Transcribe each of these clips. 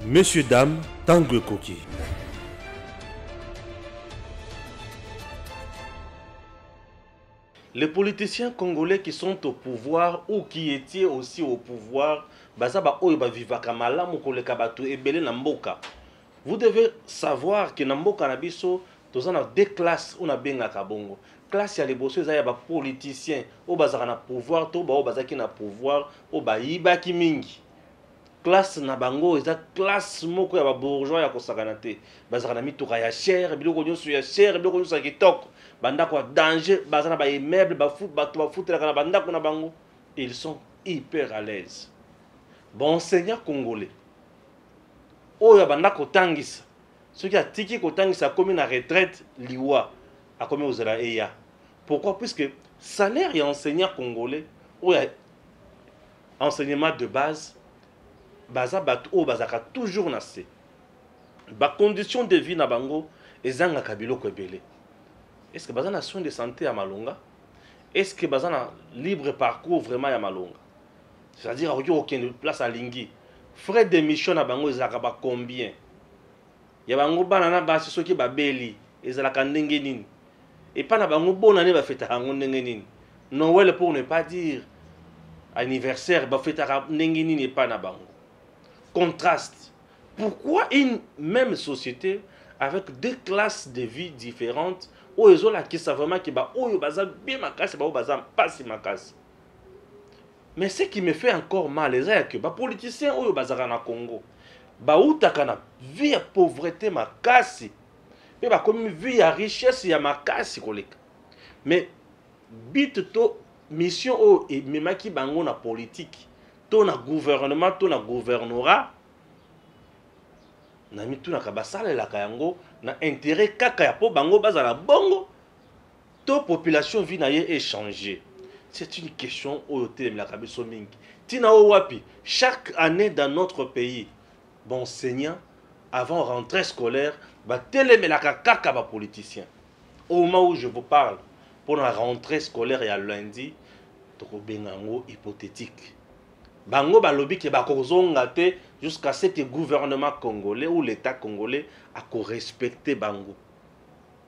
Messieurs, dames, Tangue Koki. Les politiciens congolais qui sont au pouvoir ou qui étaient aussi au pouvoir, vous devez savoir que Namboka Nabiso, nous avons deux classes où benga kabongo. Classe ya les bosseux, il y a des politiciens au bazar na pouvoir, to ba bazaki na pouvoir, au ba yiba ki mingi. Classe na bango, eza classe moko ya ba bourgeois ya kosakana te. Bazar na mituka ya cher, biloko nyonso ya cher, biloko nyonso ya kitoko. Bandako ya danger, bazar na ba immeuble, ba foot, ba to ba foot la bandako na bango. Ils sont hyper à l'aise. Bon enseignant congolais. Oyo bandako tangisa. Ceux qui a tiki kotangisa comme na retraite liwa a comme aux EA. Pourquoi? Puisque salaire et enseignant congolais ou enseignement de base baza batu o bazaka toujours nassé. Ba condition de vie na bango ezanga kabilo ko ebele. Est-ce que baza na soins de santé à Malonga? Est-ce que baza na libre parcours vraiment à Malonga? C'est-à-dire qu'il n'y a aucune place à Lingui. Frais d'émission na bango ezaka ba combien? Ya bango banana basi soki babeli ezalaka ndenge nini? Et pas na bango bonne année ba feta hango ndenge nini? Noël pour ne pas dire anniversaire ba feta ndenge nini et pas na bango. Contraste. Pourquoi une même société avec deux classes de vie différentes où ils ont la qui savent vraiment que ba oyo baza bien makasi ba baza pas si makasi. Mais ce qui me fait encore mal c'est que ba politiciens oyo bazaka na Congo ba utaka na vie ya pauvreté makasi. Mais ba comme vie ya richesse ya makasi koleka. Mais bit to mission o et memaki bango na politique. To na gouvernement, to na gouvernorat. Na mitu na kabasala la kayango na intérêt kaka ya po bango bazala bongo. To population vie na ye échanger. C'est une question au thème la kabiso mingi. Tina o wapi, chaque année dans notre pays, bon enseignant avant rentrée scolaire, ba télémé la kaka ba politicien. Au moment où je vous parle, pour la rentrée scolaire et à lundi, toko bengango hypothétique. Bango balobi ke bakozonga te jusqu'à ce que le gouvernement congolais ou l'état congolais a respecté bango.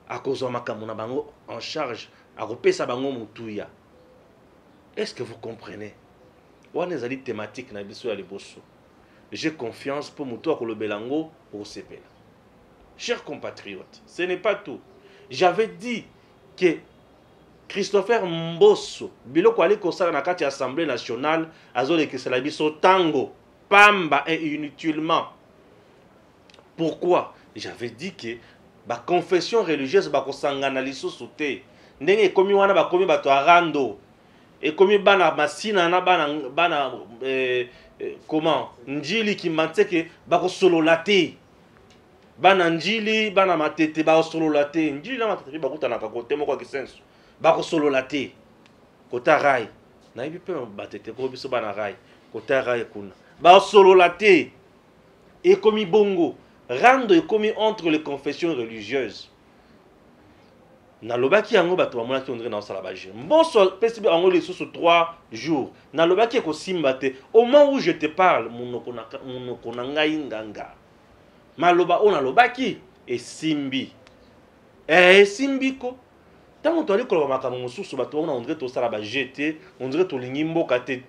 A kozoma kamona bango en charge, a repesa bango mutuya. Est-ce que vous comprenez? On est allé thématique na biso ya liboso. J'ai confiance pour mutuya ko lobelango au CPL. Chers compatriotes, ce n'est pas tout. J'avais dit que Christopher Mbosso, biloko ali kosala na kati ya Assemblée nationale, azole ke sala biso tango, pamba et inutilement. Pourquoi? J'avais dit que ba confession religieuse ba kosangana lisusu te. Ndenge ekomi wana ba komi bato arando. Ekomi bana masina na bana comment? Njili ki manteke ba kosolola te. Bana njili, bana matete ba kosolola te. Njili na matete ba kutana ka kote moko kisenso. Bako solo la te kota rai na ibi pe batete ko biso bana rai kota rai kuna ba solo la te et komi bongo rando et komi entre les confessions religieuses na lobaki yango bato bamona ki ondre na sala baje mboso pesi ango les sous 3 jours na lobaki ko simba te au moment où je te parle monoko na ngai nganga maloba ona lobaki et simbi simbi ko. Tant que tu as dit que tu as jeté, on dirait que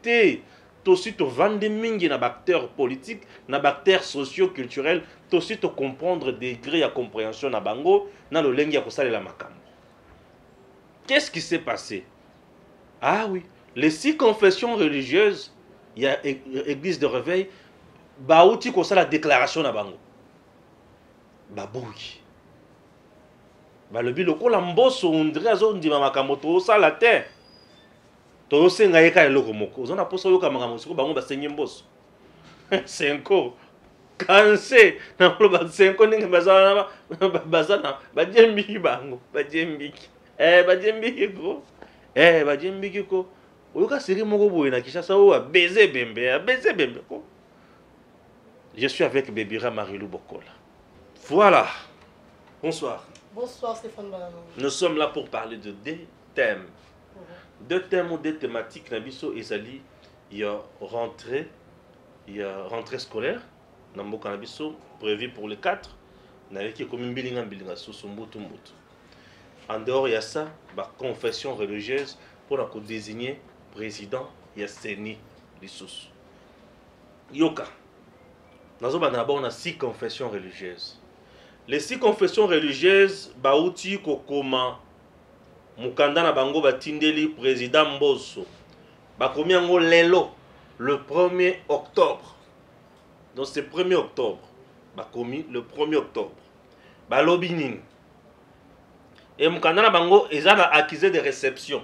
tu as aussi te vendre mingi na acteurs politiques, na acteurs socio-culturels, tu aussi te comprendre des degrés à compréhension na bango, na le lengi ya kosala la makambo. Qu'est-ce qui s'est passé? Ah oui, les 6 confessions religieuses, il y a église de réveil, ba outi kosala déclaration na bango. Ba boui. Le biloko la mboso ondre azo ndima makambo to sala te to senga yeka eloko moko ozona poso yoka makambo siko bango basengi mboso 5 kanse na lo ba 5 ndenge bazana bajembiki bango bajembiki bajembiki ko bajembiki ko oyoka siri moko boye na Kinshasa o baiser bembe ko. Je suis avec Bébira Marilou Bokola. Voilà. Bonsoir. Bonsoir Stéphane Balano. Nous sommes là pour parler de 2 thèmes. 2 thèmes ou 2 thématiques. Nabiso Ezali, il y a rentrée scolaire na mboka na biso prévu pour le 4 nayeki komi mbilinga susu mbutu. En dehors de ça, la confession religieuse pour désigner président ya CENI lisusu. Yoka. Nous avons d'abord 6 confessions religieuses. Les 6 confessions religieuses bauti kokoma mukanda na bango batindeli président Mbosso. Bakomi yango lelo le 1er octobre. Donc c'est 1er octobre. Bakomi le 1er octobre. Balobi nini. Et mukanda na bango ezana accusé de réception.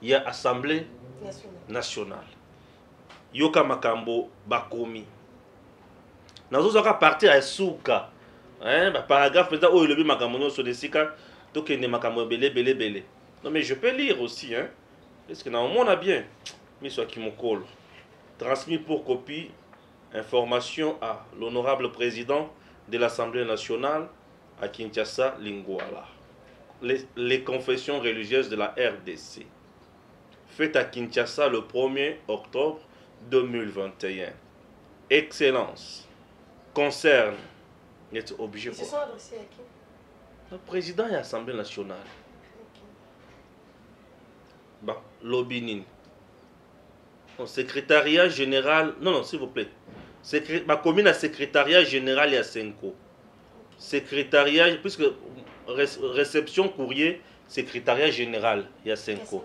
Il y a assemblée nationale. Yoka makambo bakomi. Nazozoka partir à souka. Hein, paragraphe ça oh lebi makambo no so desika to kende makambo belé. Non mais je peux lire aussi hein. Est-ce que na on a bien mais soit qui mokolo. Transmis pour copie information à l'honorable président de l'Assemblée nationale à Kinshasa Lingwala. Les confessions religieuses de la RDC. Faites à Kinshasa le 1er octobre 2021. Excellence. Concerne. Obligé. Ils se sont adressés à qui? Le président de l'Assemblée nationale. Bah, Lobinin. Bon, secrétariat général. Non, s'il vous plaît. Ma commune a secrétariat général et à Senko. Secrétariat, puisque réception courrier, secrétariat général et à Senko.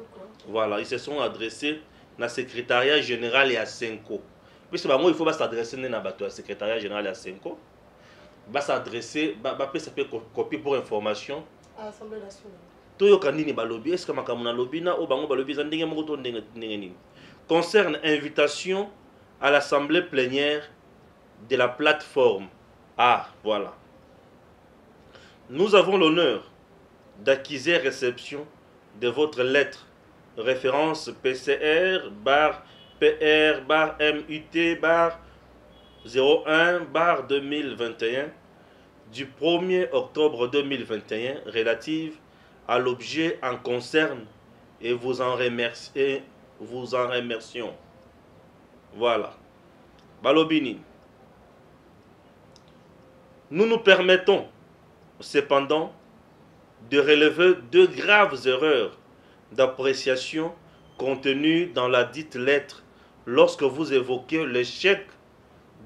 Voilà, ils se sont adressés au secrétariat général et à Senko. Puisque bah, moi, il faut s'adresser au secrétariat général et à Senko. Va s'adresser, va faire copie pour information à l'Assemblée nationale. Toyoka nini balobi, est-ce que makamuna lobby na obango balobi za ndenge moko to ndenge nini. Concerne invitation à l'assemblée plénière de la plateforme. Ah, voilà. Nous avons l'honneur d'acquiser réception de votre lettre référence PCR PR MUT 01 2021 du 1er octobre 2021 relative à l'objet en concerne et vous en remercions. Voilà. Balobini. Nous nous permettons cependant de relever 2 graves erreurs d'appréciation contenues dans la dite lettre lorsque vous évoquez l'échec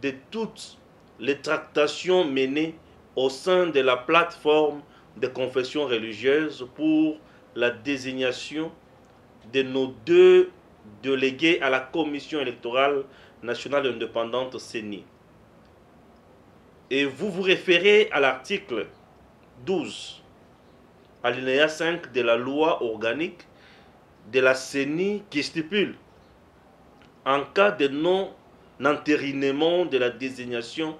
de toutes les tractations menées au sein de la plateforme de confession religieuse pour la désignation de nos 2 délégués à la Commission électorale nationale indépendante CENI. Et vous vous référez à l'article 12, alinéa 5 de la loi organique de la CENI qui stipule en cas de non-entérinement de la désignation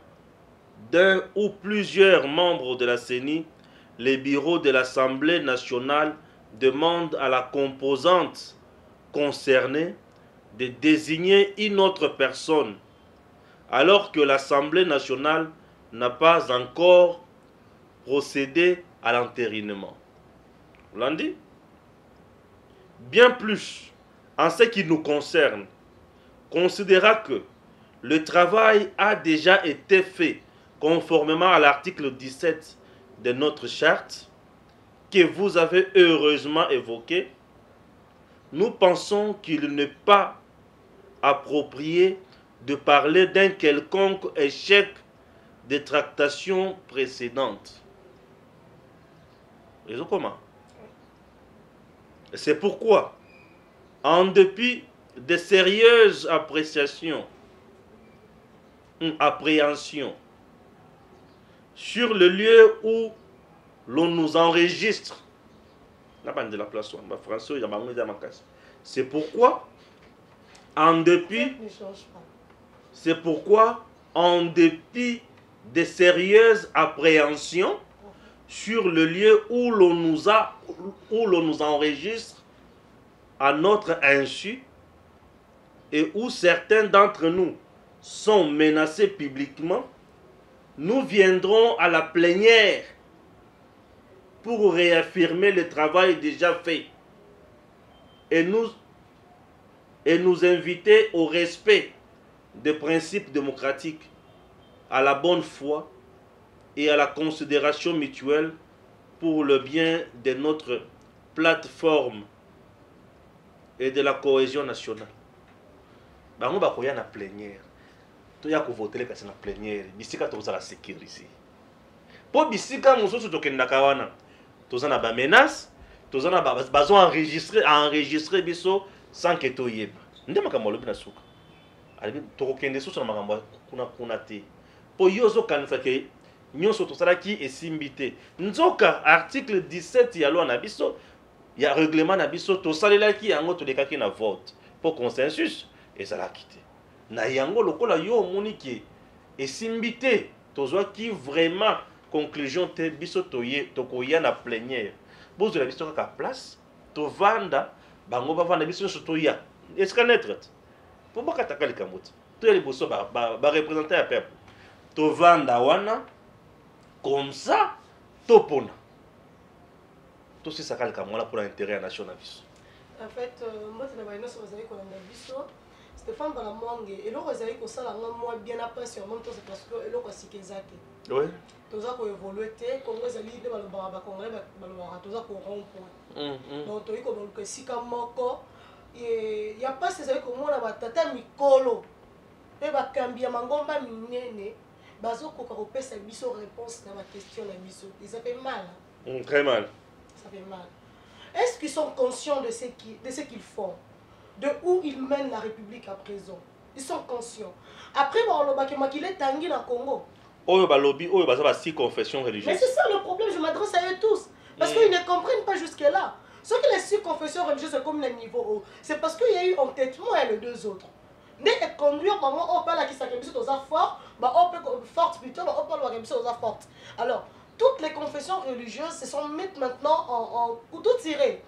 d'un ou plusieurs membres de la CENI, les bureaux de l'Assemblée nationale demandent à la composante concernée de désigner une autre personne, alors que l'Assemblée nationale n'a pas encore procédé à l'entérinement. Vous l'avez dit? Bien plus, en ce qui nous concerne, considérant que le travail a déjà été fait conformément à l'article 17 de notre charte, que vous avez heureusement évoqué, nous pensons qu'il n'est pas approprié de parler d'un quelconque échec des tractations précédentes. Et comment? C'est pourquoi, en dépit de sérieuses appréhensions sur le lieu où l'on nous enregistre, c'est pourquoi, en dépit de sérieuses appréhensions sur le lieu où l'on nous enregistre à notre insu et où certains d'entre nous sont menacés publiquement, nous viendrons à la plénière pour réaffirmer le travail déjà fait et nous inviter au respect des principes démocratiques à la bonne foi et à la considération mutuelle pour le bien de notre plateforme et de la cohésion nationale. Bango bakoya na plénière. To ya ko voter kasi na plénière. Bisika to za la sécurité. Po bisika mosusu to kendaka wana. To za na ba menace, to za na ba bazo enregistrer biso sans que to yeba. Ndema kama lobi na suka. Ali to ko kende susu na makambo kuna te. Po yozo kanisa ke nyonso to sala ki esimbité. Nzoka article 17 ya loi na biso ya règlement na biso to salela ki yango to lekaki na vote pour consensus et ça l'a quitté. Na yango lokola yo moni ki esimbité to zwa ki vraiment conclusion te biso to ye to koya na plénière. Bozo la biso ka place to vanda bango ba vanda biso to ya. Est-ce qu'on est pour baka takali kamoti. To ya liboso ba représenter le peuple. To vanda wana comme ça to pona. Tout ce ça calque moi là pour l'intérêt national. En fait, moi c'est la vaina sur les qu'on a visto. Stéphane Balamongue et le Rosalie qu'on sait là moi bien après sur même c'est parce que le quoi c'est qu'exact. Oui. Tout ça pour évoluer comme Rosalie de balobara congolais balobara tout ça pour rompre. Donc toi comme que si comme moko et y a pas c'est comme moi là tata mikolo et ba kambia mangomba minene bazo ko ko pesa biso réponse na ma question na biso. Ça fait mal. Très mal. Ça fait mal. Est-ce qu'ils sont conscients de ce qu'ils font? De où ils mènent la République à présent? Ils sont conscients. Après, il est tangué dans le Congo. Oyo balobi, oyo baza si confession religieuse. Mais c'est ça le problème, je m'adresse à eux tous. Parce qu'ils ne comprennent pas jusque-là. Ceux qui les six confessions religieuses comme le niveau haut, c'est parce qu'il y a eu entêtement et les deux autres. Dès que conduire, on peut la qui s'accuse aux forts, on peut forte plutôt, on peut la aux fortes. Alors, toutes les confessions religieuses se sont mises maintenant en couteau tiré.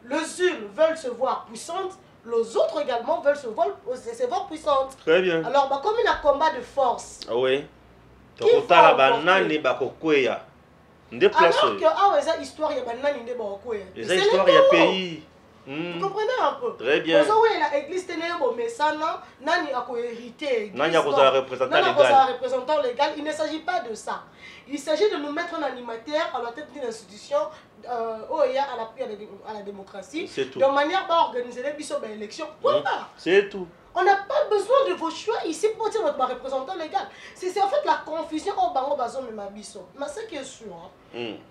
Les unes veulent se voir puissantes, les autres également veulent se voir puissantes. Très bien. Alors, comme il y a un combat de force. Ah oui. Qui va emporter? Alors que, ah, c'est histoire, il y a banane de bakouya. C'est histoire, il y a pays. Vous comprenez un peu? Très bien. Parce que l'église tenait mais ça, nani a hérité. Nani a représentant légal. Il ne s'agit pas de ça. Il s'agit de nous mettre un animateur à la tête d'une institution à l'appui à la démocratie. De manière à organiser les élections. C'est tout. On n'a pas besoin de vos choix ici pour dire notre représentant légal. C'est en fait la confusion au bango bazon de ma biso. Mais c'est qui est sûr.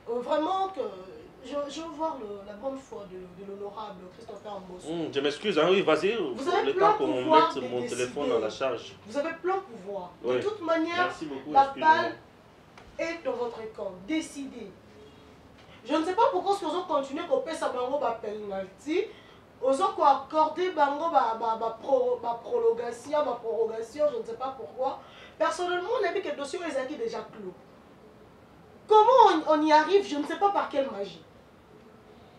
Vraiment que je veux voir la bonne foi de l'honorable Christopher Mbosso. Je m'excuse, hein, oui, vas-y. Vous avez le temps qu'on mette mon téléphone dans la charge. Vous avez plein pouvoir. Oui. De toute manière, beaucoup, la balle est dans votre camp. Décidez. Je ne sais pas pourquoi si on continue à couper sa bango ba penalty, on a accordé bango ba prolongation, je ne sais pas pourquoi. Personnellement, on a vu que le dossier est déjà clos. Comment on y arrive, je ne sais pas par quelle magie.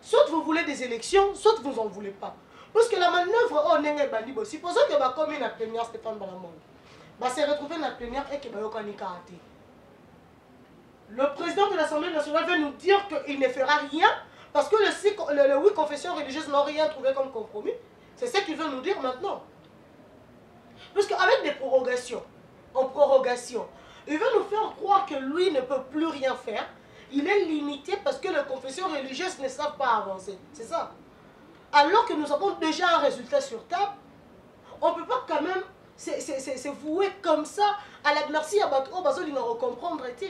Soit vous voulez des élections, soit vous n'en voulez pas. Parce que la manœuvre, on est bandi. Supposons que va comme la première Stéphane Balamongue, va se retrouver dans la première et que va y avoir. Le président de l'Assemblée nationale veut nous dire qu'il ne fera rien parce que les 8 confessions religieuses n'ont rien trouvé comme compromis. C'est ce qu'il veut nous dire maintenant. Parce qu'avec des prorogations, en prorogation, il veut nous faire croire que lui ne peut plus rien faire. Il est limité parce que les confessions religieuses ne savent pas avancer. C'est ça. Alors que nous avons déjà un résultat sur table, on ne peut pas quand même se vouer comme ça à la merci à Bato Bazo de nous comprendre. Tu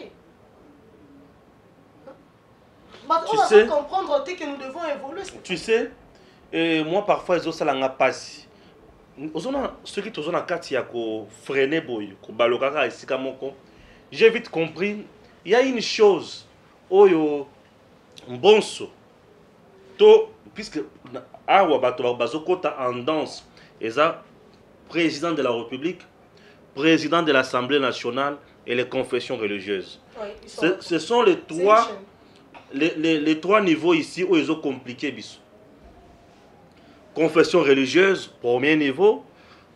sais, comprendre que nous devons évoluer. Tu sais, moi parfois ils ont ça la passe. Ceux qui sont en carte, il y a freiner boy, balokaka ici kamoko. J'ai vite compris. Il y a une chose, oyo bonso, to puisque awa bato bazokota en danse, et ça président de la République, président de l'Assemblée nationale et les confessions religieuses. Oui, ce sont les trois niveaux ici où ils ont compliqué biso. Confession religieuse, premier niveau,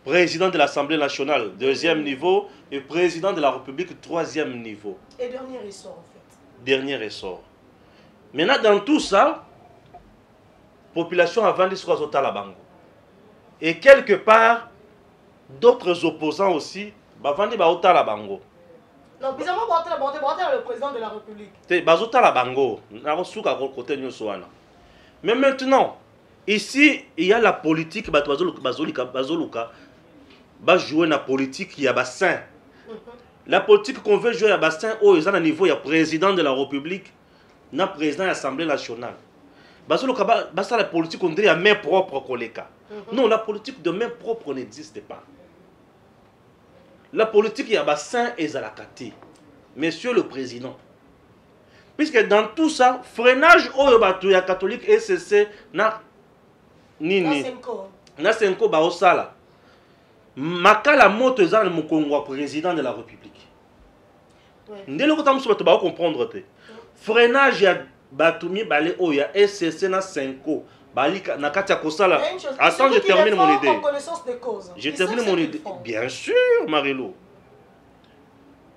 président de l'Assemblée nationale, deuxième niveau, et président de la République, troisième niveau. Et dernier ressort en fait. Dernier ressort. Maintenant, dans tout ça, population a vendu sur la bango. Et quelque part, d'autres opposants aussi bavandi baotala bango. Non, bizarrement, le président de la République. Te bazotala bango, nakosuka côté nyonso wana. Mais maintenant, ici, il y a la politique, bazoluka, jouer la politique, il y a bassin. La politique qu'on veut jouer à bassin, ils ont un niveau, il y a président de la République, il y a président de l'Assemblée nationale. Bazoluka, la politique, on dirait à main propre qu'on les cas. Non, la politique de main propre n'existe pas. La politique, il y a bassin et Zalakati. Monsieur le Président. Puisque dans tout ça, freinage au Batouya catholique et SCC na nini. Na senko ba osala. Makala moto ezana Mukongo président de la République. Ndelo ko tamuso bato ba comprendre te. Freinage ya Batumi balé o ya SCC na senko. Na katia kosala. Attends, je termine mon idée. Je termine mon idée. Bien sûr, Marilo.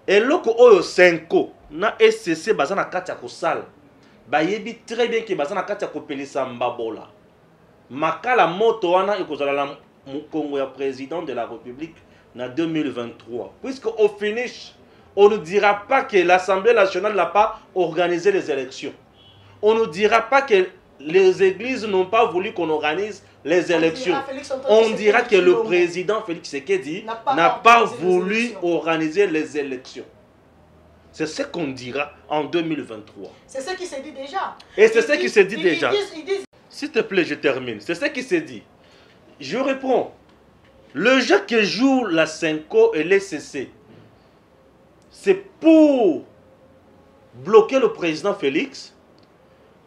Et loko oyo senko na SCC bazana katia kosala. Bayebi très bien que bazana katia kopelisa mbabola. Makala moto wana ekozala la Mukongo ya président de la République na 2023. Puisque au finish, on ne dira pas que l'Assemblée nationale n'a pas organisé les élections. On ne dira pas que les églises n'ont pas voulu qu'on organise les élections. On dira que le président Félix Tshisekedi n'a pas voulu organiser les élections. C'est ce qu'on dira en 2023. C'est ce qui s'est dit déjà. Et c'est ce qui s'est dit déjà. S'il te plaît, je termine. C'est ce qui s'est dit. Je réponds. Le jeu que joue la Senko et l'SCC, c'est pour bloquer le président Félix,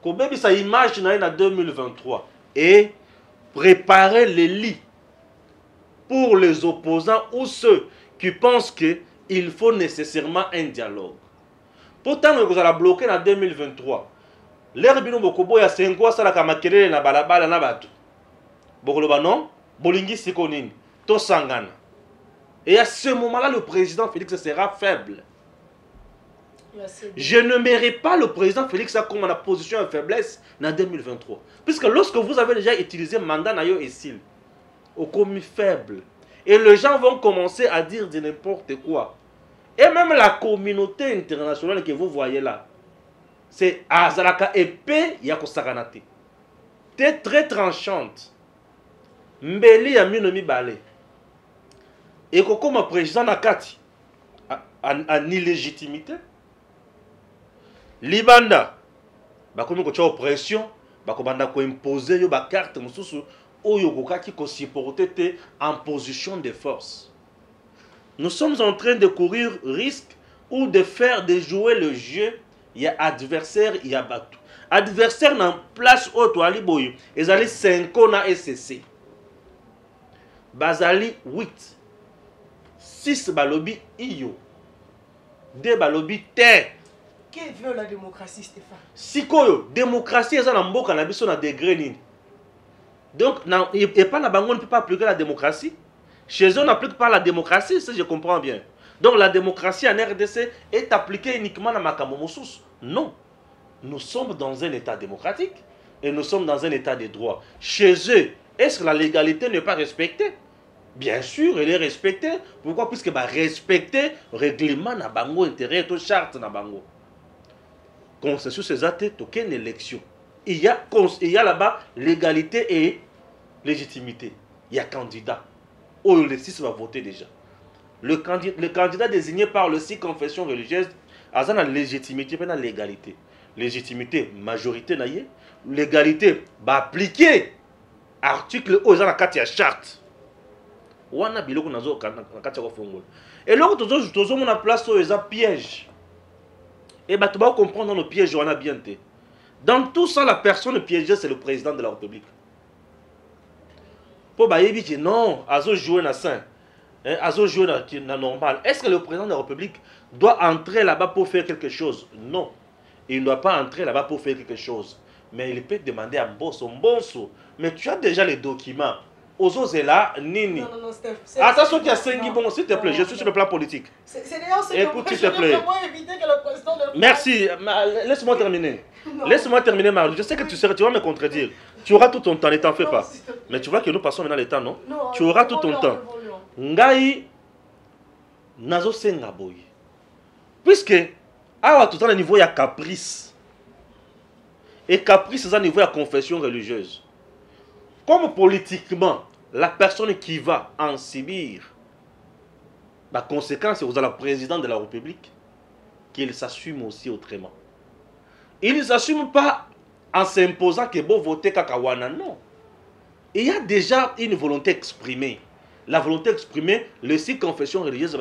qu'on ait sa image en 2023 et préparer les lits pour les opposants ou ceux qui pensent qu'il faut nécessairement un dialogue. Pourtant, nous allons bloquer en 2023. L'air bino bokobo ya sengo sala kamakelele na balabala na batu. Bokoloba non, bolingi sikonini, to sangana. Et à ce moment-là, le président Félix sera faible. Je ne mérite pas le président Félix comme en position de faiblesse en 2023. Puisque lorsque vous avez déjà utilisé mandat Nayo et Sil, au commis faible, et les gens vont commencer à dire de n'importe quoi. Et même la communauté internationale que vous voyez là, c'est Azalaka épée Yako Saganate. T'es très tranchante. Mbeli ya minomi balé. Et comme président Nakati, en illégitimité, Libanda, bakomi ko oppression, bakobanda ko imposer yo ba carte mususu oyo kokaki ko supporter en position de force. Nous sommes en train de courir risque ou de jouer le jeu. Il y a adversaire, il y a bateau. Adversaire dans place auto ali boyo, ezali 5 na SCC. Bazali 8. 6 balobi iyo. 2 balobi terre. Qui veut la démocratie, Stéphane? Sikoyo, démocratie est en mboka na biso na degré nini. Donc, et pas la bango ne peut pas appliquer la démocratie. Chez eux, on n'applique pas la démocratie, ça je comprends bien. Donc, la démocratie en RDC est appliquée uniquement dans Makambo Moussous. Non. Nous sommes dans un état démocratique et nous sommes dans un état de droit. Chez eux, est-ce que la légalité n'est pas respectée? Bien sûr, elle est respectée. Pourquoi? Puisque respecter le règlement na bango intérieur, la charte na bango. Consensus ces actes, aucune élection. Il y a là-bas légalité et légitimité. Il y a candidat. Oh, le 6 va voter déjà. Le candidat désigné par le 6 confessions religieuses a la légitimité et la légalité. Légitimité, majorité, légalité, va appliquer article aux la carte charte. Wana biloko nazo kati ya fongol. Et là tozo mona place aux piège. Et bah tu vas comprendre dans le piège on a bien été. Dans tout ça la personne piégée c'est le président de la République. Pour bayebi que non, azo jouer na saint. Azo jouer na normal. Est-ce que le président de la République doit entrer là-bas pour faire quelque chose? Non. Il ne doit pas entrer là-bas pour faire quelque chose. Mais il peut demander à Mbosso. Mais tu as déjà les documents. Ozo là, Nini. Non, Steph. Attention qu'il y a 5 bon, s'il te plaît, je suis sur le plan politique. C'est d'ailleurs ce écoute, que s'il te plaît. Éviter que le président de... Merci. Laisse-moi terminer. Laisse-moi terminer, Marie. Je sais que tu vas me contredire. Tu auras tout ton temps, ne t'en fais pas. Mais tu vois que nous passons maintenant le temps, non? Tu auras tout ton temps. Ngai, nazo senga boy. Puisque awa tout le niveau il y a caprice. Et caprice c'est un niveau de confession religieuse. Comme politiquement, la personne qui va en subir la conséquence, c'est la présidente de la République qu'il s'assume aussi autrement. Il ne s'assume pas en s'imposant que bon voter Kakawana, non. Il y a déjà une volonté exprimée. La volonté exprimée, le site confession religieuse,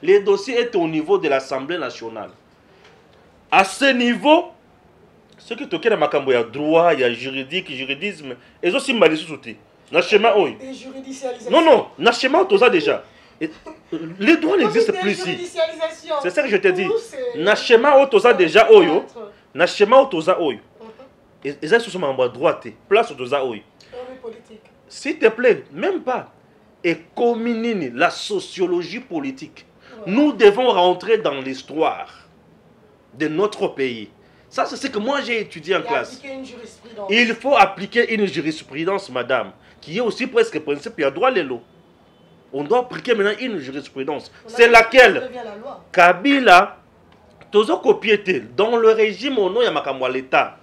le dossier est au niveau de l'Assemblée nationale. À ce niveau, ce qui est il y a droit, il y a juridique, juridisme, et aussi mal sous-souti. Et juridicialisation. Non, non, na schéma toza déjà. Les droits n'existent plus ici. C'est ça que je te dis. Na schéma toza déjà oyo. Na schéma toza oyo. Et ça c'est sur ma droite, place toza oyo. S'il te plaît, même pas. Et communine la sociologie politique. Nous devons rentrer dans l'histoire de notre pays. Ça, c'est ce que moi j'ai étudié en classe. Il faut appliquer une jurisprudence, madame, qui est aussi presque principe, il y a droit les lots. On doit appliquer maintenant une jurisprudence. C'est laquelle Kabila, tozo copiété dans le régime au nom ya l'État.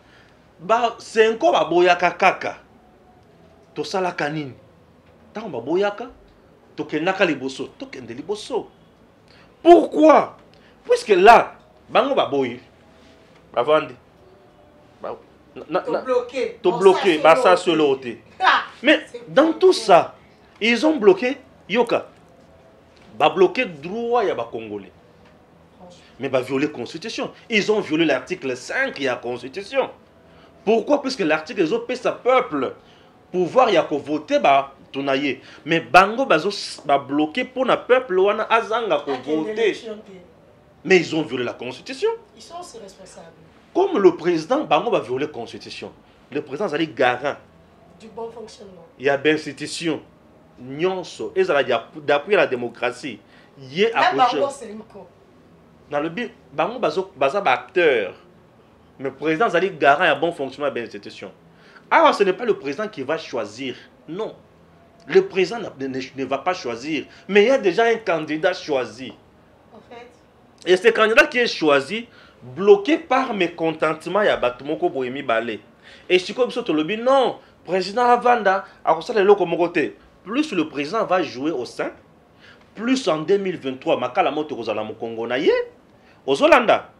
Ba c'est encore boyaka kaka. To sala kanini. Tant ba boyaka, to kenaka liboso, to kende liboso. Pourquoi? Puisque là, bango ba boy. Avant te bloquer, ça sur l'autre. Mais dans tout ça, ils ont bloqué Yoka. Ba bloqué droit ya ba Congolais. Mais ba violer la Constitution. Ils ont violé l'article 5 de la Constitution. Pourquoi? Puisque l'article ils ont payé sa peuple. Pouvoir ya ko voter ba tonaye. Mais bango ba bloqué pour le peuple wana azanga ko voter. Mais ils ont violé la Constitution. Ils sont aussi responsables. Comme le président, Bango va violer la Constitution. Le président est garant du bon fonctionnement. Il y a des institutions. Nyonso, et ça d'après la démocratie. Il y a dans le but, Bango est acteur. Mais le président est garant à bon fonctionnement des institutions. Alors ce n'est pas le président qui va choisir. Non. Le président ne va pas choisir. Mais il y a déjà un candidat choisi. En fait. Et ce candidat qui est choisi, bloqué par mécontentement, il y a Batumoko Bohemi Balé. Et si comme ça, tu le dis, non, président Avanda, à ça, plus le président va jouer au sein, plus en 2023, Makala Moto Kozala Mokongo Naye, aux Hollanda.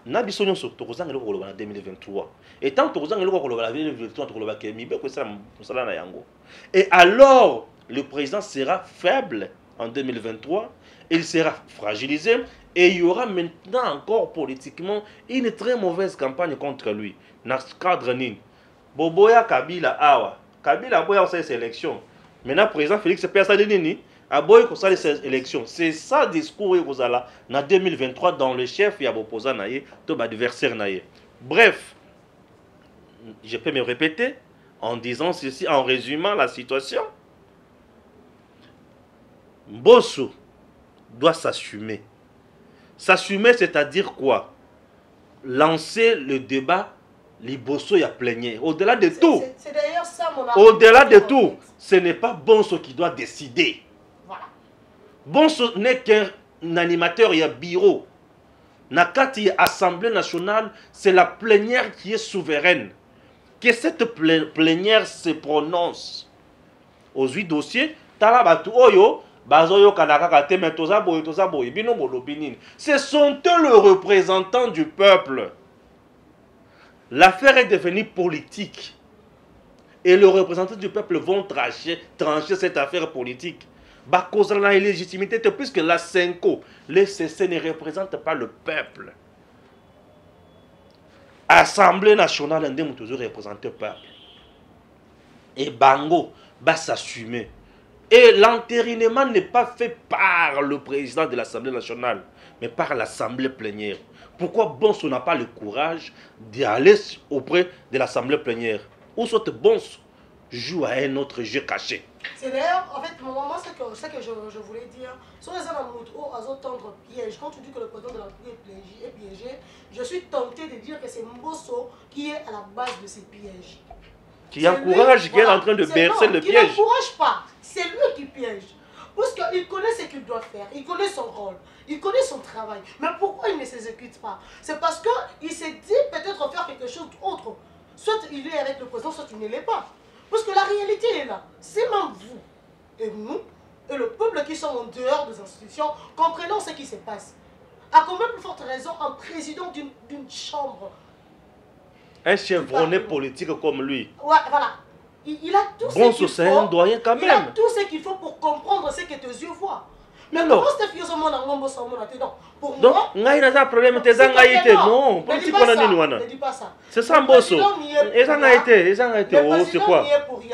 Nabisonyo so Tokozang le Koloba en 2023. Et tant Tokozang le Koloba en 2023, Tokoloba Kemibe, que ça na yango. Et alors, le président sera faible en 2023, il sera fragilisé. Et il y aura maintenant encore politiquement une très mauvaise campagne contre lui. Dans ce cadre, Boboya Kabila Awa. Kabila Boya ces élections. Maintenant, président Félix Persadini a boy ces élections. C'est ça le discours en 2023 dans le chef et opposant naïe, tout adversaire naïe. Bref, je peux me répéter en disant ceci, en résumant la situation. Bosso doit s'assumer. S'assumer, c'est-à-dire quoi? Lancer le débat, les bossos y a plénier. Au-delà de tout, c'est d'ailleurs ça mon au-delà de tout, ce n'est pas Bonso qui doit décider. Voilà. Bonso n'est qu'un animateur, il y a bureau. Nakati Assemblée nationale, c'est la plénière qui est souveraine. Que cette plénière se prononce. Aux 8 dossiers, Talabatu Oyo. Ce sont eux le représentant du peuple. L'affaire est devenue politique. Et les représentants du peuple vont trancher cette affaire politique. Cause de la légitimité, puisque la Senko, les CC ne représentent pas le peuple. Assemblée nationale, on toujours représenter le peuple. Et Bango va s'assumer. Et l'entérinement n'est pas fait par le président de l'Assemblée nationale, mais par l'Assemblée plénière. Pourquoi Bonso n'a pas le courage d'aller auprès de l'Assemblée plénière? Ou soit Bonso joue à un autre jeu caché. C'est d'ailleurs, en fait, moi, ce que je voulais dire, sur les à tendre piège, quand tu dis que le président de la République est piégé, je suis tenté de dire que c'est Mbosso qui est à la base de ces pièges. Qui encourage, qui est en train de bercer le piège. Qui n'encourage pas, c'est lui qui piège. Parce qu'il connaît ce qu'il doit faire, il connaît son rôle, il connaît son travail. Mais pourquoi il ne s'exécute pas? C'est parce qu'il s'est dit peut-être faire quelque chose d'autre. Soit il est avec le président, soit il ne l'est pas. Parce que la réalité est là. C'est même vous et nous et le peuple qui sont en dehors des institutions, comprenons ce qui se passe. À combien plus forte raison un président d'une chambre, un chevronné politique comme lui. Ouais, voilà. Il a tout bon, ce qu'il c'est un doyen quand même. Il a tout ce qu'il faut pour comprendre ce que tes yeux voient. Mais alors, pour donc, moi, il y a un problème, tu non, politique on a ne dis pas ça. C'est ça, Mbosso. C'est quoi?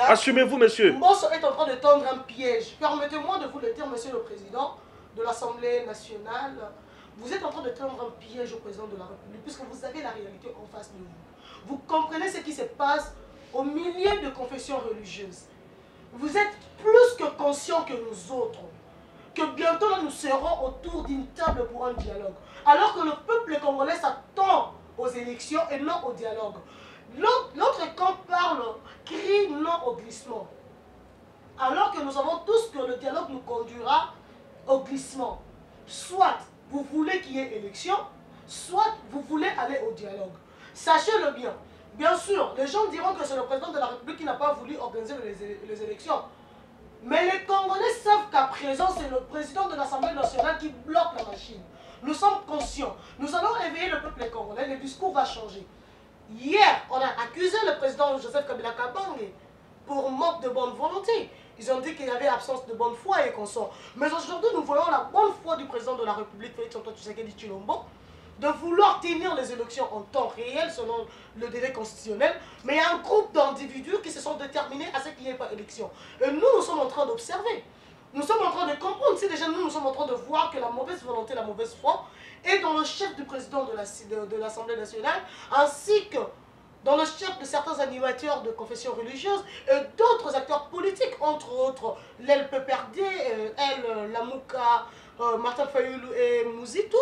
Assumez-vous, monsieur. Mbosso est en train de tendre un piège. Permettez-moi de vous le dire, monsieur le président de l'Assemblée nationale. Vous êtes en train de tendre un piège au président de la République, puisque vous avez la réalité en face de vous. Vous comprenez ce qui se passe au milieu de confessions religieuses. Vous êtes plus que conscient que nous autres, que bientôt nous serons autour d'une table pour un dialogue. Alors que le peuple congolais s'attend aux élections et non au dialogue. L'autre camp parle, crie non au glissement. Alors que nous savons tous que le dialogue nous conduira au glissement. Soit vous voulez qu'il y ait élection, soit vous voulez aller au dialogue. Sachez-le bien. Bien sûr, les gens diront que c'est le président de la République qui n'a pas voulu organiser les élections. Mais les Congolais savent qu'à présent, c'est le président de l'Assemblée nationale qui bloque la machine. Nous sommes conscients. Nous allons réveiller le peuple congolais. Le discours va changer. Hier, on a accusé le président Joseph Kabila Kabange pour manque de bonne volonté. Ils ont dit qu'il y avait absence de bonne foi et consort. Mais aujourd'hui, nous voyons la bonne foi du président de la République, Félix Antoine Tshisekedi Tshilombo, de vouloir tenir les élections en temps réel selon le délai constitutionnel, mais il y a un groupe d'individus qui se sont déterminés à ce qu'il n'y ait pas d'élection. Et nous sommes en train d'observer. Nous sommes en train de comprendre. Si déjà nous sommes en train de voir que la mauvaise volonté, la mauvaise foi est dans le chef du président de l'Assemblée nationale, ainsi que dans le chef de certains animateurs de confession religieuse et d'autres acteurs politiques, entre autres l'LPPRD, Lamouka, Martin Fayoulou et Mouzitou.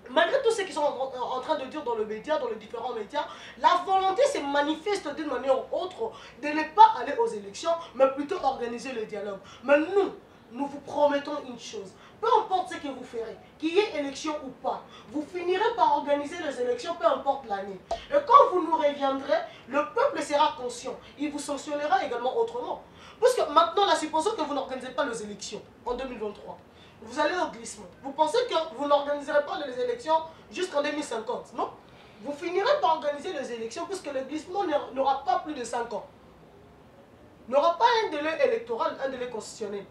Malgré tout ce qu'ils sont en train de dire dans le média, dans les différents médias, la volonté se manifeste d'une manière ou autre de ne pas aller aux élections, mais plutôt organiser le dialogue. Mais nous vous promettons une chose. Peu importe ce que vous ferez, qu'il y ait élection ou pas, vous finirez par organiser les élections, peu importe l'année. Et quand vous nous reviendrez, le peuple sera conscient. Il vous sanctionnera également autrement. Parce que maintenant, là, supposons que vous n'organisez pas les élections en 2023. Vous allez au glissement. Vous pensez que vous n'organiserez pas les élections jusqu'en 2050, non? Vous finirez par organiser les élections puisque le glissement n'aura pas plus de 5 ans. N'aura pas un délai électoral, un délai constitutionnel.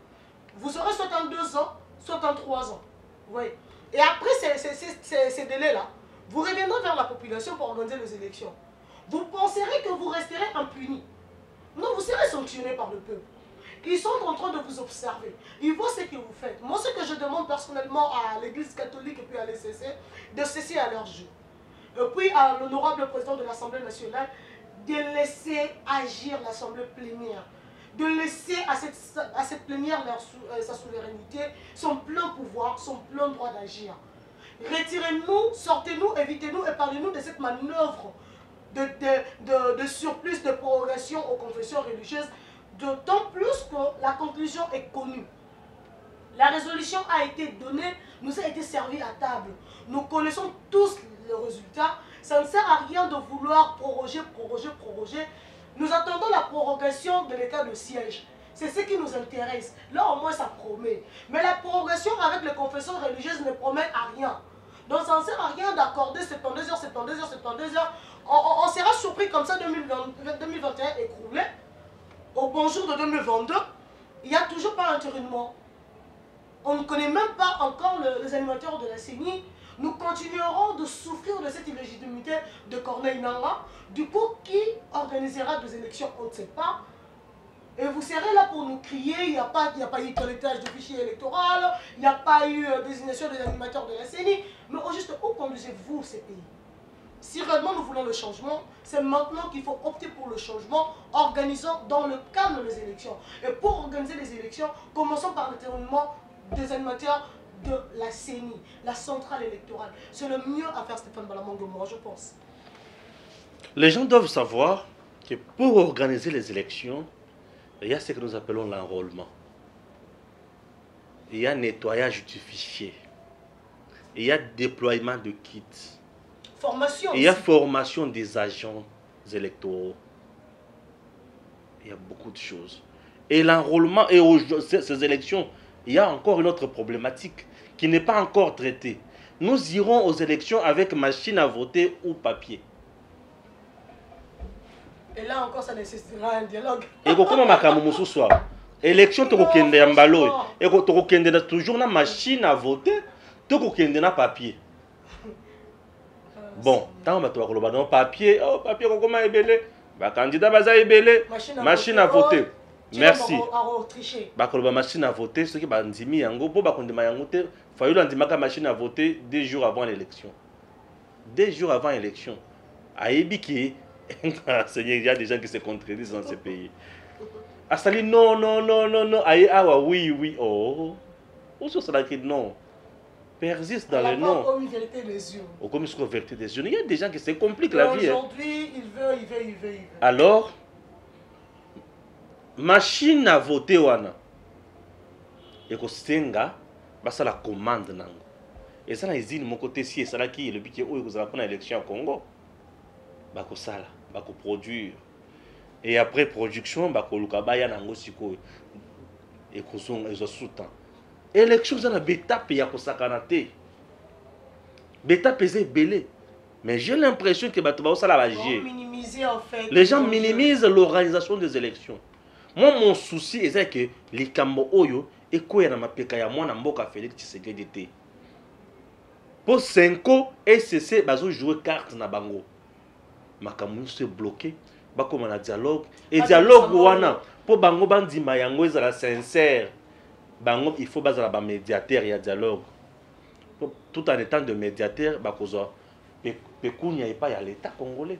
Vous aurez soit en 2 ans, soit en 3 ans. Oui. Et après ces délais-là, vous reviendrez vers la population pour organiser les élections. Vous penserez que vous resterez impuni. Non, vous serez sanctionné par le peuple. Ils sont en train de vous observer. Ils voient ce que vous faites. Moi, ce que je demande personnellement à l'Église catholique et puis à l'ECC, de cesser à leur jeu. Et puis à l'honorable président de l'Assemblée nationale, de laisser agir l'Assemblée plénière. De laisser à cette plénière sa souveraineté, son plein pouvoir, son plein droit d'agir. Retirez-nous, sortez-nous, évitez-nous et parlez-nous de cette manœuvre de surplus de prorogation aux confessions religieuses. D'autant plus que la conclusion est connue. La résolution a été donnée, nous a été servie à table. Nous connaissons tous le résultat. Ça ne sert à rien de vouloir proroger. Nous attendons la prorogation de l'état de siège. C'est ce qui nous intéresse. Là, au moins, ça promet. Mais la prorogation avec les confessions religieuses ne promet à rien. Donc, ça ne sert à rien d'accorder 72 heures, 72 heures, 72 heures. On sera surpris comme ça 2021 écroulé. Au bonjour de 2022, il n'y a toujours pas d'entérinement. On ne connaît même pas encore les animateurs de la CENI. Nous continuerons de souffrir de cette illégitimité de Corneille Nangaa. Du coup, qui organisera des élections, on ne sait pas. Et vous serez là pour nous crier, il n'y a pas eu de collectage de fichiers électoraux, il n'y a pas eu désignation des animateurs de la CENI. Mais au juste, où conduisez-vous ces pays? Si réellement nous voulons le changement, c'est maintenant qu'il faut opter pour le changement, organisant dans le calme les élections. Et pour organiser les élections, commençons par le déroulement des animateurs de la CENI, la centrale électorale. C'est le mieux à faire, Stéphane Balamongo, moi je pense. Les gens doivent savoir que pour organiser les élections, il y a ce que nous appelons l'enrôlement. il y a nettoyage justifié. Il y a déploiement de kits. Formation. Il y a formation des agents électoraux. Il y a beaucoup de choses. Et l'enrôlement, et ces élections, il y a encore une autre problématique qui n'est pas encore traitée. Nous irons aux élections avec machine à voter ou papier. Et là encore, ça nécessitera un dialogue. Et comment makamu ce soir? Élection, tu kende yambalo. Et tu kende toujours na machine à voter, tu kende na papier. Bon, tant que tu as un papier, oh papier comment est belé? Bah candidat baza est belé. Machine à voter. Merci. Bakoloba machine à voter, ce qui ba ndimi yango po ba kondima yango te, fayo ndimaka machine à voter 2 jours avant l'élection. 2 jours avant l'élection. Ayebi ki Seigneur, il y a des gens qui se contredisent dans ce pays. Asali non non non non non, aye awa oui oui oh. Où sont cela qui non? Persiste dans le non. Comme une vérité des yeux. Ou comme une vérité des yeux. Il y a des gens qui se compliquent la vie. Aujourd'hui, il veut. Alors, machine à voter wana. Et que senga, basa la commande nango. Et ça na izine mon côté si et ça là qui le but où vous allez prendre l'élection au Congo. Bako sala, bako produire. Et après production, bako luka baya nango siko. Et ko son ezo soutan. Élection za na beta pe ya ko sakana te. Beta pesé belé. Mais j'ai l'impression que bato ba osala ba jé. En fait, les gens minimisent l'organisation des élections. Moi mon souci c'est que les kambo oyo ekoya na mapeka ya mwana mboka Félix Tshisekedi te. Pour 5 ans SCC bazo jouer carte na bango. Makamu se bloqué, bakoma na dialogue et dialogue wana pour bango bandima yango ezala sincère. Bango il faut bazala ba médiateur ya dialogue. Tout en étant de médiateur bakozo pekunya pas ya l'état congolais.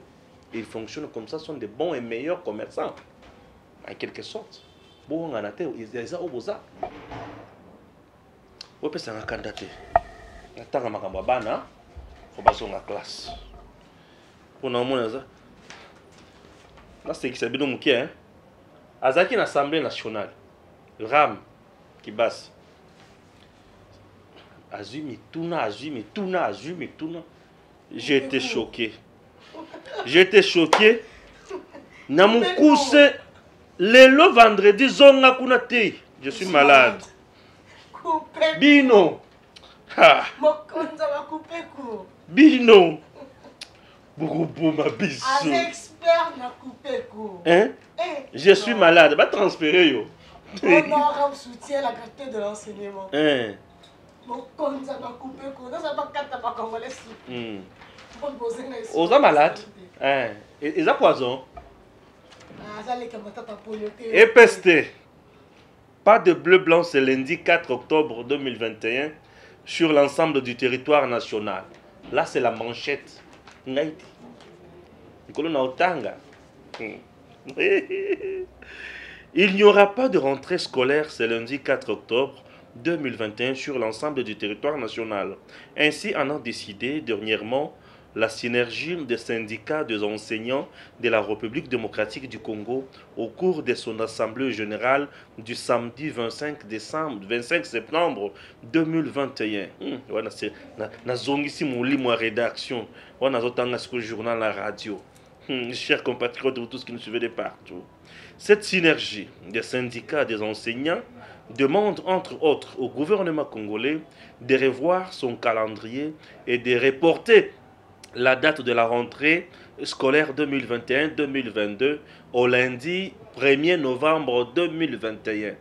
Ils fonctionnent comme ça, sont des bons et meilleurs commerçants en quelque sorte. Bon on a été ils ont oboza. Au pesa na candidat. Natanga makambo bana faut bazo na classe. Pour nous montrer ça. Là c'est qui s'habille donc hein. Azaki l'Assemblée nationale. Ram qui basse. Azumi tuna. J'ai été choqué. Namukuse lelo vendredi zonga kuna te. Je suis malade. Bino. Ha. Bino. Beaucoup ma biso. Un expert n'a coupé court. Hein? Je suis malade. Va transférer yo. On soutient la gratuité de l'enseignement. Hein? Aux malades. Hein? Ils ont poison. Et peste. Pas de bleu blanc ce lundi 4 octobre 2021 sur l'ensemble du territoire national. Là c'est la manchette. Il n'y aura pas de rentrée scolaire ce lundi 4 octobre 2021 sur l'ensemble du territoire national. Ainsi en a décidé dernièrement la synergie des syndicats des enseignants de la République démocratique du Congo au cours de son assemblée générale du samedi 25 septembre 2021. Nazongisi mon rédaction. On a ce journal la radio. Chers compatriotes, vous tous qui nous suivez de partout. Cette synergie des syndicats des enseignants demande entre autres au gouvernement congolais de revoir son calendrier et de reporter la date de la rentrée scolaire 2021-2022 au lundi 1er novembre 2021.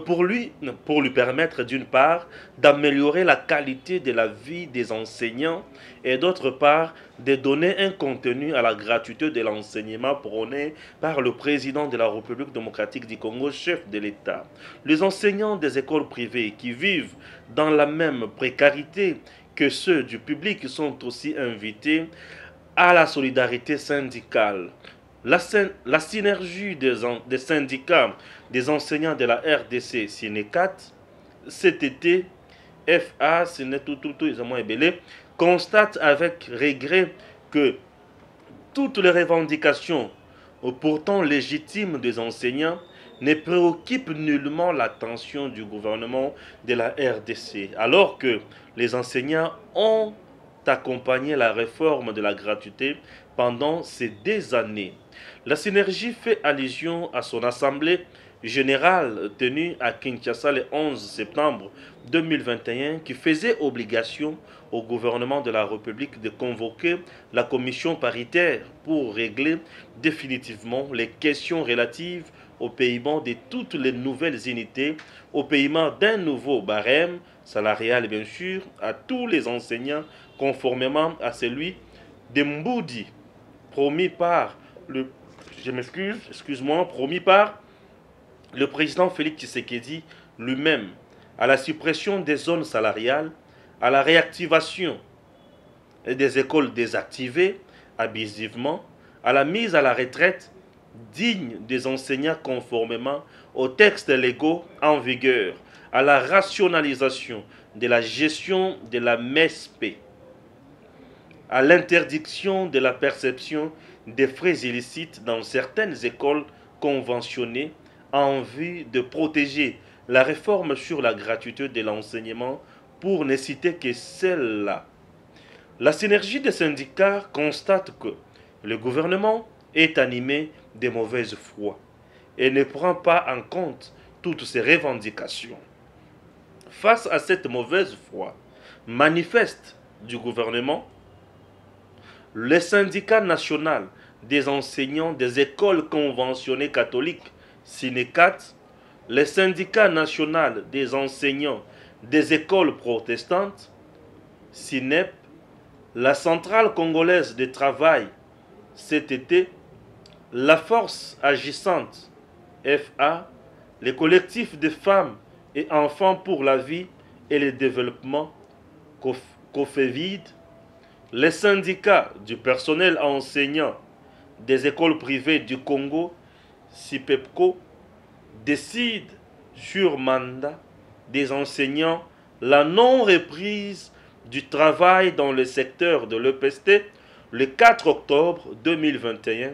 Pour lui permettre d'une part d'améliorer la qualité de la vie des enseignants et d'autre part de donner un contenu à la gratuité de l'enseignement prôné par le président de la République démocratique du Congo, chef de l'État. Les enseignants des écoles privées qui vivent dans la même précarité que ceux du public sont aussi invités à la solidarité syndicale. La synergie des syndicats des enseignants de la RDC Sinecat, cet été, FA, constate avec regret que toutes les revendications, pourtant légitimes des enseignants, ne préoccupe nullement l'attention du gouvernement de la RDC, alors que les enseignants ont accompagné la réforme de la gratuité pendant ces 2 années. La synergie fait allusion à son assemblée générale tenue à Kinshasa le 11 septembre 2021 qui faisait obligation au gouvernement de la République de convoquer la commission paritaire pour régler définitivement les questions relatives au paiement de toutes les nouvelles unités, au paiement d'un nouveau barème salarial bien sûr à tous les enseignants conformément à celui de Mboudi promis par le promis par le président Félix Tshisekedi lui-même, à la suppression des zones salariales, à la réactivation des écoles désactivées abusivement, à la mise à la retraite digne des enseignants conformément aux textes légaux en vigueur, à la rationalisation de la gestion de la MESP, à l'interdiction de la perception des frais illicites dans certaines écoles conventionnées en vue de protéger la réforme sur la gratuité de l'enseignement pour ne citer que celle-là. La synergie des syndicats constate que le gouvernement est animé de mauvaise foi et ne prend pas en compte toutes ces revendications. Face à cette mauvaise foi manifeste du gouvernement, le syndicat national des enseignants des écoles conventionnées catholiques, SYNECAT, le syndicat national des enseignants des écoles protestantes, SYNEP, la centrale congolaise de travail, CTT, la force agissante, FA, les collectifs de femmes et enfants pour la vie et le développement, COFEVID, les syndicats du personnel enseignant des écoles privées du Congo, SIPEPCO, décident sur mandat des enseignants la non-reprise du travail dans le secteur de l'EPST le 4 octobre 2021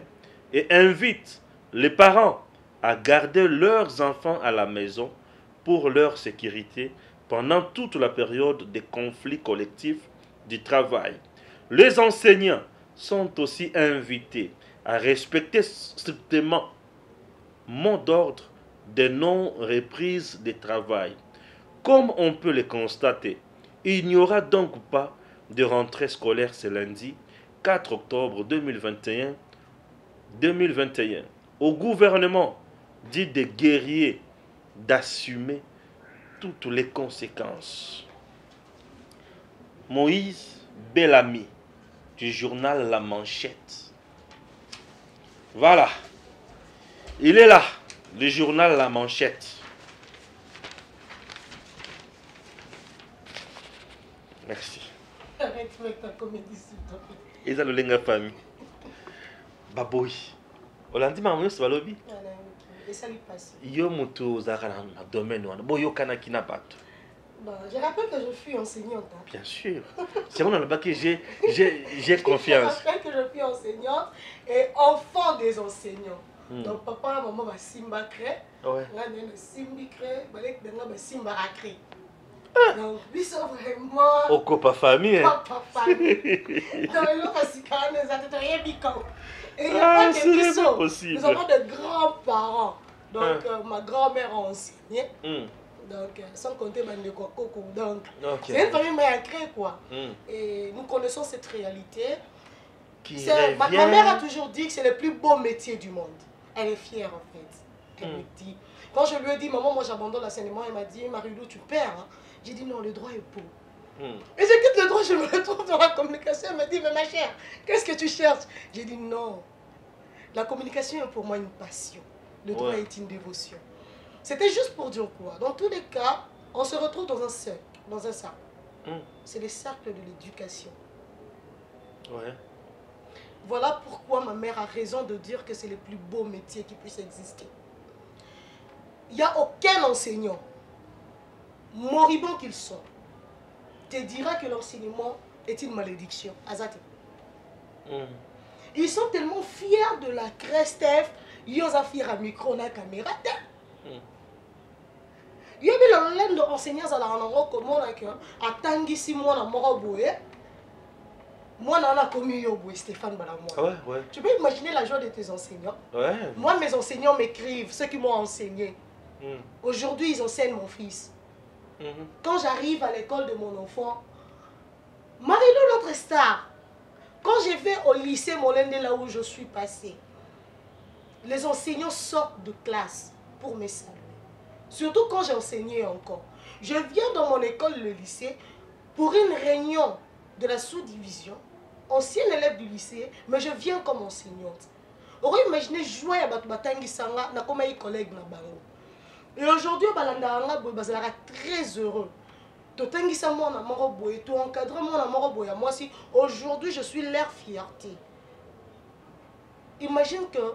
et invitent les parents à garder leurs enfants à la maison pour leur sécurité pendant toute la période des conflits collectifs du travail. Les enseignants sont aussi invités à respecter strictement mot d'ordre de non-reprise de travail. Comme on peut le constater, il n'y aura donc pas de rentrée scolaire ce lundi 4 octobre 2021. Au gouvernement dit des guerriers d'assumer toutes les conséquences. Moïse Bellamy du journal La Manchette. Voilà. Il est là, le journal La Manchette. Merci. Arrête avec ta comédie, s'il te plaît. Et ça, le lenga famille. Baboy. Olandi maman se balobi. Et ça lui passe. Yo mutu zaka na domaine wana. Boyo kana kina bato. Je rappelle que je suis enseignante. Hein. Bien sûr. C'est bon dans le bac que j'ai confiance. Je rappelle que je suis enseignante et enfant des enseignants. Donc papa et maman va simba cré. Ouais. Là on simbi cré, balek denga ba simba cré. Donc ils sont vraiment Okopa famille. Papa famille. Donc ils ont passé quand les ateliers bicon. Et il n'y a pas de bisous. Nous avons de grands-parents. Donc ma grand-mère a enseigné. Donc, sans compter Bande Coco. Donc, c'est une famille créée quoi. Et nous connaissons cette réalité. Ma mère a toujours dit que c'est le plus beau métier du monde. Elle est fière en fait. Elle me dit. Quand je lui ai dit, maman, moi j'abandonne l'enseignement, elle m'a dit, Marie-Lou, tu perds. Hein. J'ai dit, non, le droit est beau. Et je quitte le droit, je me retrouve dans la communication. Elle me dit, mais ma chère, qu'est-ce que tu cherches? J'ai dit, non. La communication est pour moi une passion. Le droit est une dévotion. C'était juste pour dire quoi? Dans tous les cas, on se retrouve dans un cercle. C'est le cercle de l'éducation. Ouais. Voilà pourquoi ma mère a raison de dire que c'est le plus beau métier qui puisse exister. Il n'y a aucun enseignant, moribond qu'ils sont, te dira que l'enseignement est une malédiction. Azate. Ils sont tellement fiers de la Crestef, ils ont fait un micro, la caméra. Il y a l'un de enseignants à la rencontre comme moi qui a tangi si moi na moroboué. Moi na commis yoboué Stéphane Balamoua. Ouais. Tu peux imaginer la joie de tes enseignants. Ouais. Moi mes enseignants m'écrivent ceux qui m'ont enseigné. Aujourd'hui ils enseignent mon fils. Quand j'arrive à l'école de mon enfant, Marie-Lou notre star. Quand je vais au lycée Molende là où je suis passée, les enseignants sortent de classe pour me saluer. Surtout quand j'ai enseigné encore. Je viens dans mon école, le lycée, pour une réunion de la sous-division, ancienne élève du lycée, mais je viens comme enseignante. On aurait imaginé jouer à Batubatangi Sanga, na comme un collègue na bango. Et aujourd'hui, Balanda Bazara très heureux. Totangi Sanga na Moroboye, tout encadrement na Moroboye. Moi aussi, aujourd'hui, je suis leur fierté. Imagine que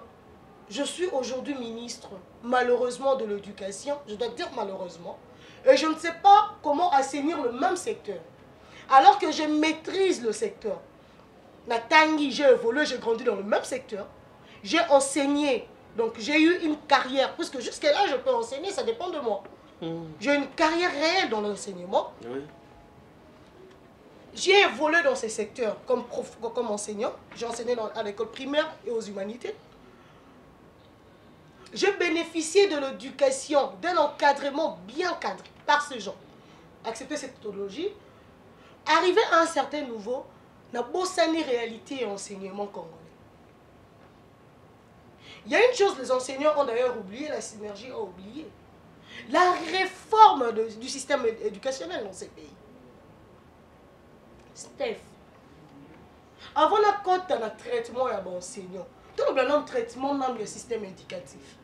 je suis aujourd'hui ministre, malheureusement, de l'éducation. Je dois dire malheureusement. Et je ne sais pas comment assainir le même secteur. Alors que je maîtrise le secteur. Na Tangi, j'ai évolué, j'ai grandi dans le même secteur. J'ai enseigné. Donc j'ai eu une carrière. Puisque jusqu'à-là, je peux enseigner, ça dépend de moi. J'ai une carrière réelle dans l'enseignement. Oui. J'ai évolué dans ces secteurs comme enseignant. J'ai enseigné à l'école primaire et aux humanités. J'ai bénéficié de l'éducation, d'un encadrement bien cadré par ces gens. Accepter cette méthodologie. Arrivé à un certain niveau, n'a bossani réalité et enseignement congolais. Il y a une chose, les enseignants ont d'ailleurs oublié, la synergie a oublié. La réforme du système éducationnel dans ces pays. Steph, avant la cote dans le traitement et l'enseignant, tout le traitement dans le système éducatif.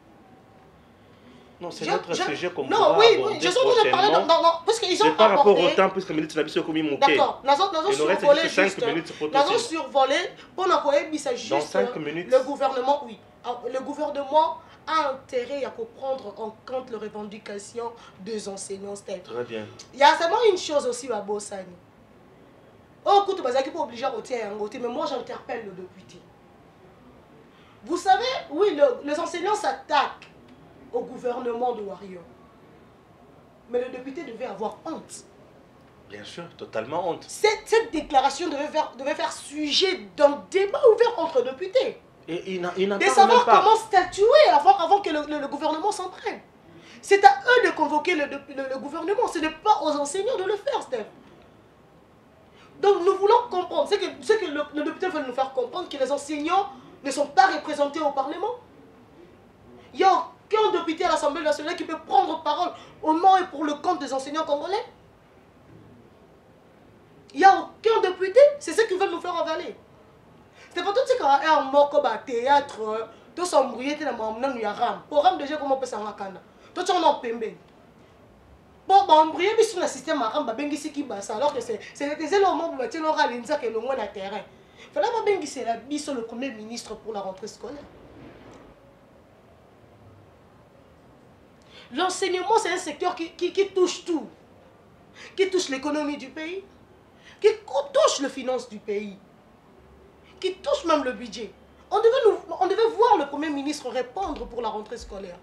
Non, c'est notre sujet qu'on pourra aborder prochainement. Je suis en train de parler parce qu'ils ont abordé... par rapport au temps, puisque minutes la mission comme ils moquaient. D'accord, nous avons survolé juste... Nous avons survolé pour n'avoir ça juste... Dans 5 minutes. Le gouvernement, oui. Le gouvernement a intérêt à prendre en compte les revendications des enseignants. Très bien. Il y a seulement une chose aussi à Bossani. Oh, écoute, vous n'êtes pas obligé à voter un côté, mais moi j'interpelle le député. Vous savez, oui, les enseignants s'attaquent au gouvernement de Warrior. Mais le député devait avoir honte. Bien sûr, totalement honte. Cette déclaration devait faire sujet d'un débat ouvert entre députés. Et il n'a de savoir comment statuer avant que le gouvernement s'en prenne. C'est à eux de convoquer le gouvernement, ce n'est pas aux enseignants de le faire, Steph. Donc nous voulons comprendre, ce que le député veut nous faire comprendre, que les enseignants ne sont pas représentés au Parlement. Il n'y a aucun député à l'Assemblée nationale qui peut prendre parole au nom et pour le compte des enseignants congolais. Il n'y a aucun député, c'est ce qu'ils veulent nous faire avaler. C'est pas tout ce qu'il y a un mot comme théâtre, tout s'embrouiller dans le ram. Pour ram déjà comment on peut s'en raconter. Tout ça on en pembe. Bon, embrouiller mais sur le système ram ba bengi qui basa alors que c'est des éléments pour mettre l'oral l'inza que le moins na terrain. Fallait pas bengi c'est la biso le premier ministre pour la rentrée scolaire. L'enseignement c'est un secteur qui touche tout. Qui touche l'économie du pays, qui touche les finances du pays, qui touche même le budget. On devait voir le Premier ministre répondre pour la rentrée scolaire.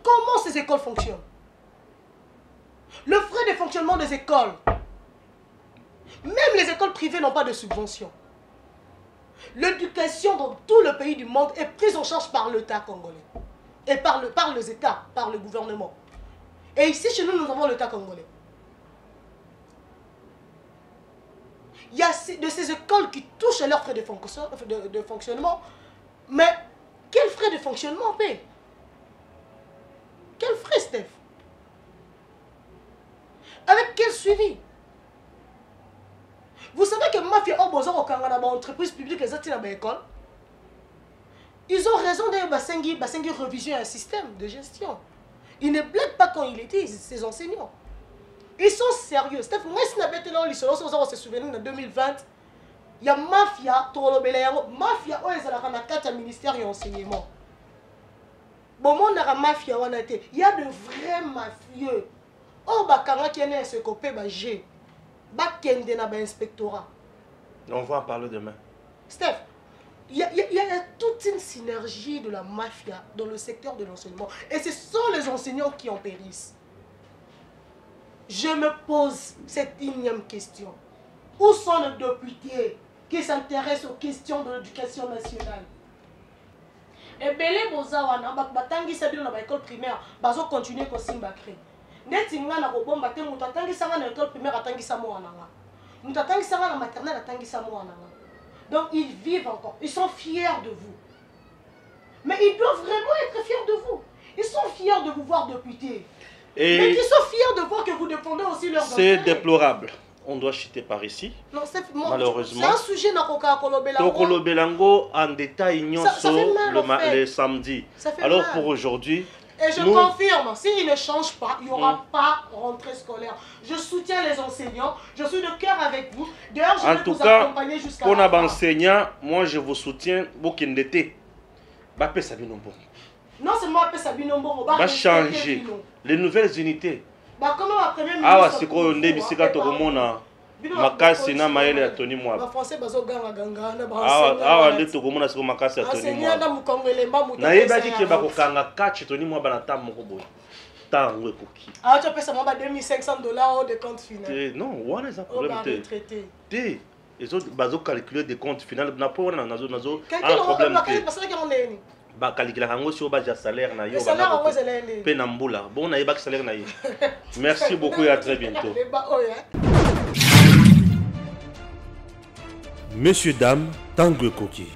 Comment ces écoles fonctionnent? Le frais de fonctionnement des écoles. Même les écoles privées n'ont pas de subvention. L'éducation dans tout le pays du monde est prise en charge par l'État congolais. Et par les États, par le gouvernement. Et ici, chez nous, nous avons l'État congolais. Il y a de ces écoles qui touchent à leurs frais de fonctionnement. Mais quels frais de fonctionnement on paie? Quels frais, Steph? Avec quel suivi? Vous savez que Mafia a besoin de entreprise publique et dans l'école. Ils ont raison de réviser un système de gestion. Ils ne blaguent pas quand ils étaient, ces enseignants. Ils sont sérieux. Steph, moi, si on se souvient en 2020, il y a Mafia, Mafia, il y a ministère et enseignement. Bon, Mafia, il y a de vrais mafieux. Oh, Bakanga qui est ce copé, G. Bakende na inspectorat. On va en parler demain. Steph, il y a a toute une synergie de la mafia dans le secteur de l'enseignement. Et ce sont les enseignants qui en périssent. Je me pose cette énième question. Où sont les députés qui s'intéressent aux questions de l'éducation nationale? Et belé bozawana batangi sabino na école primaire bazo continuer ko simba cré. Neti nga na ko bomba te mutu atangi sanga na école primaire atangi sa mwana nga. Mutu atangi sanga na maternelle atangi sa mwana nga. Donc ils vivent encore, ils sont fiers de vous. Mais ils doivent vraiment être fiers de vous. Ils sont fiers de vous voir député. Mais ils sont fiers de voir que vous défendez aussi leurs intérêts. C'est déplorable. On doit chuter par ici. Non, malheureusement. C'est un sujet dans Kokolo Belango en détail le samedi. Alors pour aujourd'hui. Et je confirme, s'il ne change pas, il n'y aura pas rentrée scolaire. Je soutiens les enseignants, je suis de cœur avec vous. D'ailleurs, je vais vous accompagner jusqu'à la fin. Pour les enseignants, moi je vous soutiens. Non seulement on va changer les nouvelles unités. Ah, c'est quoi on est makasi na maele ya Tony Mwaba. Ba français bazoganga ganga na ba awa nde tokomona siko makasi ya Tony Mwaba. Na yebaki ke bakokanga catch Tony Mwaba na tam moko boy. Tango ekoki. Ah tu pesa moi $2500 de compte final. Non, wana za problème te. Te. Les autres bazo calculer des comptes final na po wana nazo problème te. Ba calculer hango sur base salaire na yo ba pe na mbula. Bon na yebaki salaire na ye. Merci beaucoup et à très bientôt. Monsieur, dame, Tango Koki.